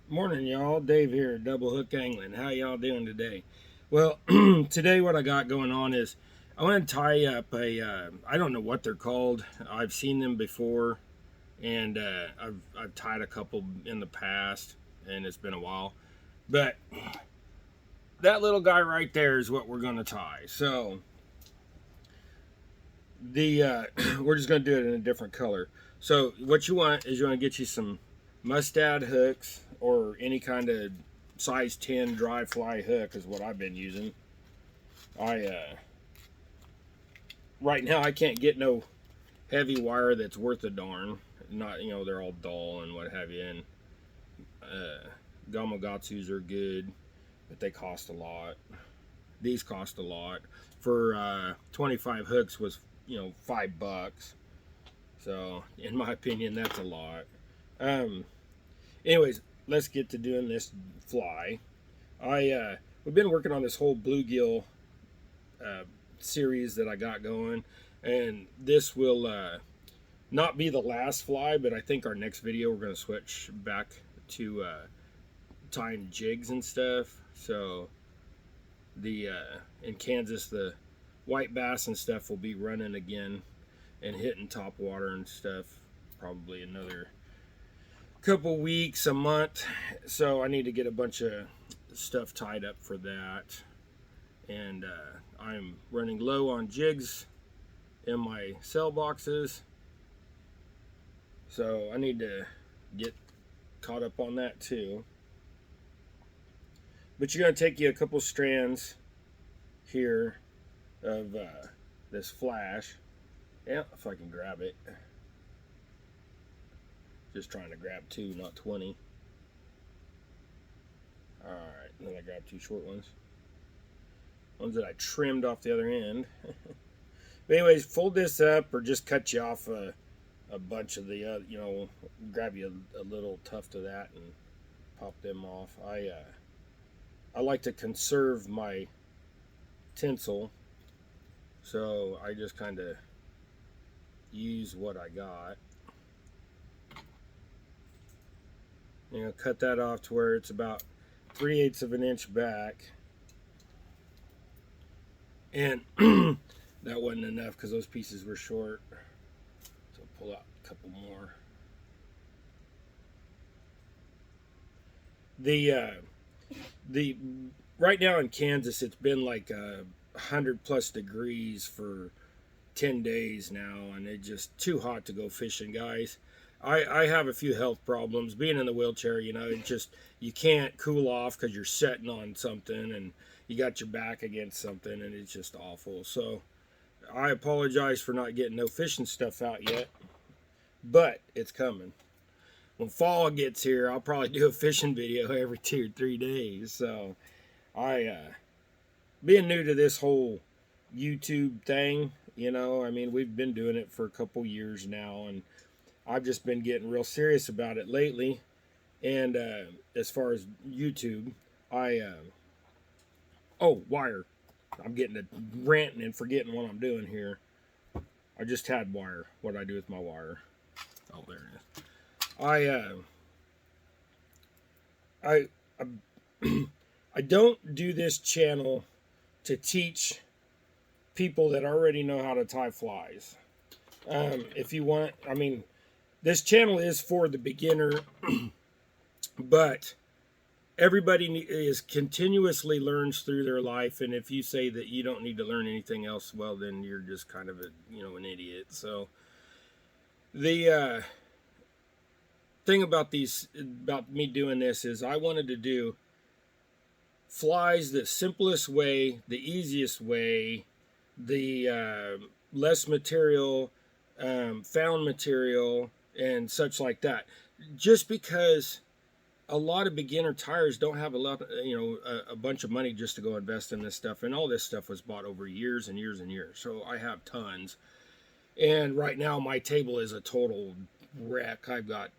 Morning, y'all. Dave here, Double Hook Angling. How y'all doing today? Well, today what I got going on is I want to tie up I don't know what they're called. I've seen them before, and I've tied a couple in the past, and it's been a while. But that little guy right there is what we're going to tie. So the we're just going to do it in a different color. So what you want is you want to get you some mustad hooks or any kind of size 10 dry fly hook is what I've been using. I right now I can't get no heavy wire that's worth a darn. Not, they're all dull and what have you. And Gamogatsus are good, but they cost a lot. These cost a lot. For 25 hooks was $5. So in my opinion, that's a lot. Anyways, let's get to doing this fly. We've been working on this whole bluegill series that I got going, and this will not be the last fly, but I think our next video we're going to switch back to tying jigs and stuff. So the in Kansas, the white bass and stuff will be running again and hitting top water and stuff probably another couple weeks, a month. So I need to get a bunch of stuff tied up for that. And I'm running low on jigs in my cell boxes. So I need to get caught up on that too. But you're going to take you a couple strands here of this flash. Yeah, if I can grab it. Just trying to grab 2, not 20. Alright, then I grabbed 2 short ones. Ones that I trimmed off the other end. But anyways, fold this up or just cut you off a bunch of the, grab you a little tuft of that and pop them off. I like to conserve my tinsel, so I just kind of use what I got. Cut that off to where it's about 3/8 of an inch back. And that wasn't enough because those pieces were short. So pull out a couple more. The right now in Kansas, it's been like 100+ degrees for 10 days now, and it's just too hot to go fishing, guys. I have a few health problems. Being in the wheelchair, it just, you can't cool off because you're sitting on something and you got your back against something, and it's just awful. So I apologize for not getting no fishing stuff out yet, but it's coming. When fall gets here, I'll probably do a fishing video every 2 or 3 days. So being new to this whole YouTube thing, we've been doing it for a couple years now, and I've just been getting real serious about it lately. And as far as YouTube, wire. I'm getting to ranting and forgetting what I'm doing here. I just had wire. What do I do with my wire? Oh, there it is. I don't do this channel to teach people that already know how to tie flies. If you want, this channel is for the beginner, but everybody is continuously learns through their life, and if you say that you don't need to learn anything else, well, then you're just kind of an idiot. So the thing about me doing this is I wanted to do flies the simplest way, the easiest way, the less material, found material, and such like that. Just because a lot of beginner tires don't have a bunch of money just to go invest in this stuff, and all this stuff was bought over years and years and years. So I have tons, and right now my table is a total wreck. I've got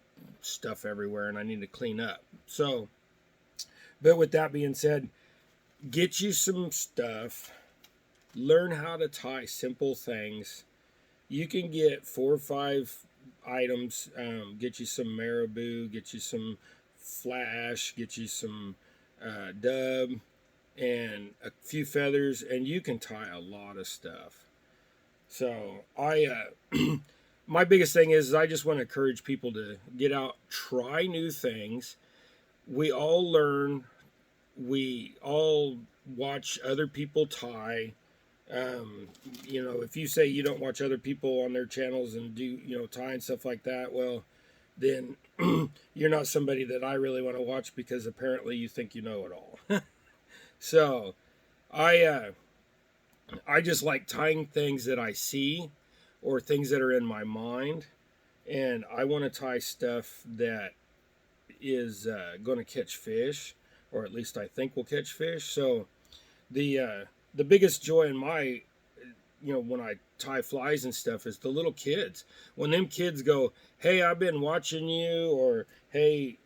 stuff everywhere, and I need to clean up. So, but with that being said, get you some stuff, learn how to tie simple things. You can get 4 or 5 items, get you some marabou, get you some flash, get you some dub, and a few feathers, and you can tie a lot of stuff. So my biggest thing is I just want to encourage people to get out, try new things. We all learn. We all watch other people tie. If you say you don't watch other people on their channels and do, tie and stuff like that, well, then you're not somebody that I really want to watch, because apparently you think you know it all. So I just like tying things that I see or things that are in my mind, and I want to tie stuff that is going to catch fish, or at least I think will catch fish. So the biggest joy in my, when I tie flies and stuff, is the little kids. When them kids go, "Hey, I've been watching you," or "Hey,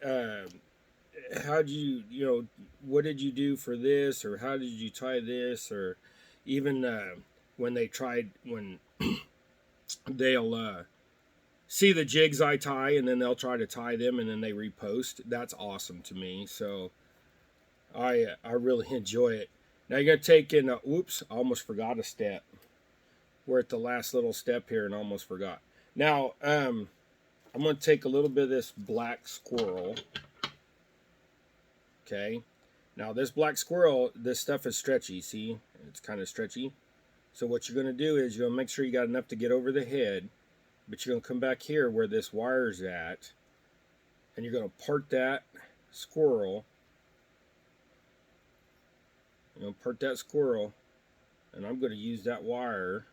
how'd you, what did you do for this?" or "How did you tie this?" or even when they'll see the jigs I tie, and then they'll try to tie them, and then they repost. That's awesome to me. So I really enjoy it. Now you're gonna take in. Oops, I almost forgot a step. We're at the last little step here, and almost forgot. Now I'm gonna take a little bit of this black squirrel. Okay. Now this black squirrel, this stuff is stretchy. See, it's kind of stretchy. So what you're gonna do is you're gonna make sure you got enough to get over the head, but you're gonna come back here where this wire's at, and you're gonna part that squirrel. Part that squirrel, and I'm going to use that wire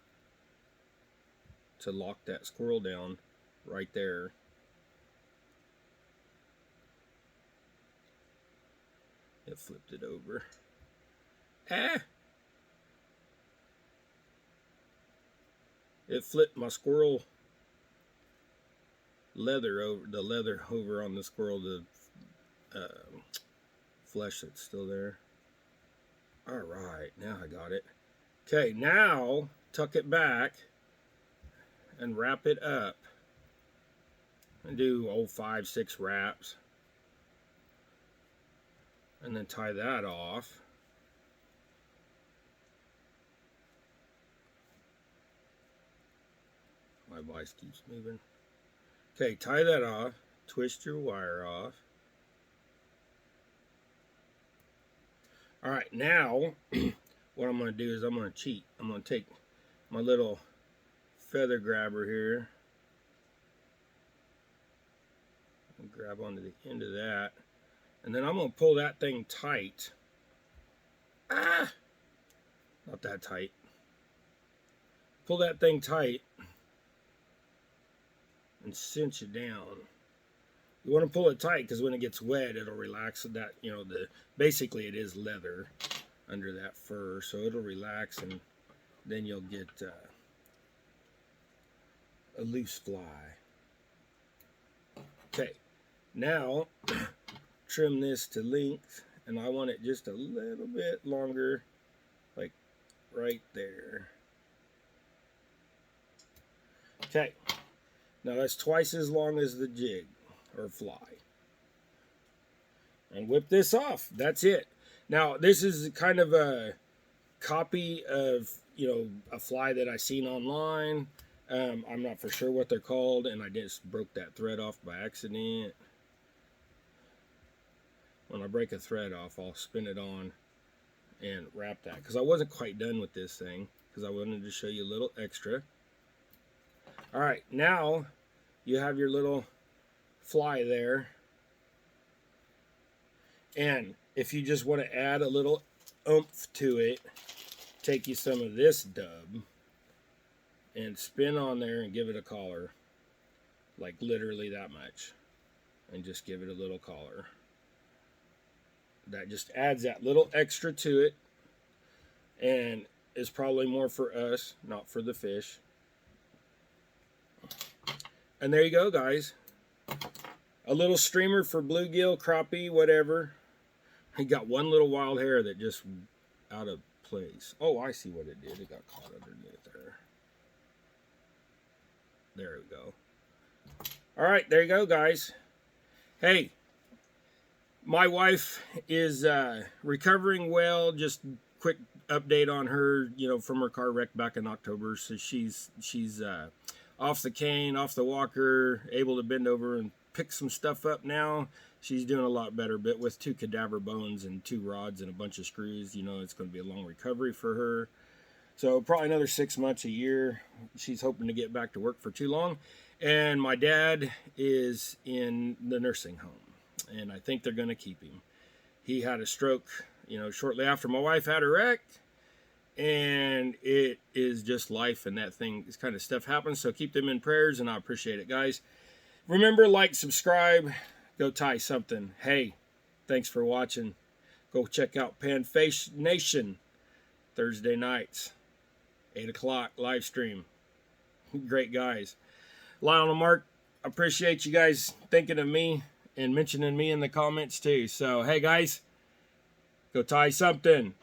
to lock that squirrel down right there. It flipped it over. It flipped my squirrel leather over on the squirrel, the flesh that's still there. All right, now I got it. Okay, now tuck it back and wrap it up. And do 5, 6 wraps. And then tie that off. My voice keeps moving. Okay, tie that off. Twist your wire off. All right, now what I'm going to do is I'm going to cheat. I'm going to take my little feather grabber here and grab onto the end of that, and then I'm going to pull that thing tight. Not that tight. Pull that thing tight and cinch it down. You want to pull it tight because when it gets wet, it'll relax. That, basically it is leather under that fur, so it'll relax, and then you'll get a loose fly. Okay, now trim this to length, and I want it just a little bit longer, like right there. Okay, now that's twice as long as the jig or fly. And whip this off. That's it. Now this is kind of a copy of a fly that I seen online. I'm not for sure what they're called, and I just broke that thread off by accident. When I break a thread off, I'll spin it on and wrap that, because I wasn't quite done with this thing, because I wanted to show you a little extra. All right, now you have your little fly there, and if you just want to add a little oomph to it, take you some of this dub and spin on there and give it a collar, like literally that much, and just give it a little collar. That just adds that little extra to it, and is probably more for us, not for the fish. And there you go, guys. A little streamer for bluegill, crappie, whatever. He got one little wild hair that just out of place. Oh, I see what it did. It got caught underneath there. There we go. All right, there you go, guys. Hey, My wife is recovering well. Just quick update on her, from her car wreck back in October. So she's off the cane, off the walker, able to bend over and pick some stuff up now. She's doing a lot better, but with 2 cadaver bones and 2 rods and a bunch of screws, it's going to be a long recovery for her. So probably another 6 months, a year. She's hoping to get back to work for too long. And my dad is in the nursing home, and I think they're going to keep him. He had a stroke, shortly after my wife had a wreck, and it is just life, and that thing, this kind of stuff happens. So keep them in prayers, and I appreciate it, guys. Remember, like, subscribe, go tie something. Hey, thanks for watching. Go check out Panface Nation Thursday nights, 8 o'clock live stream. Great guys. Lyle and Mark, appreciate you guys thinking of me and mentioning me in the comments too. So, hey guys, go tie something.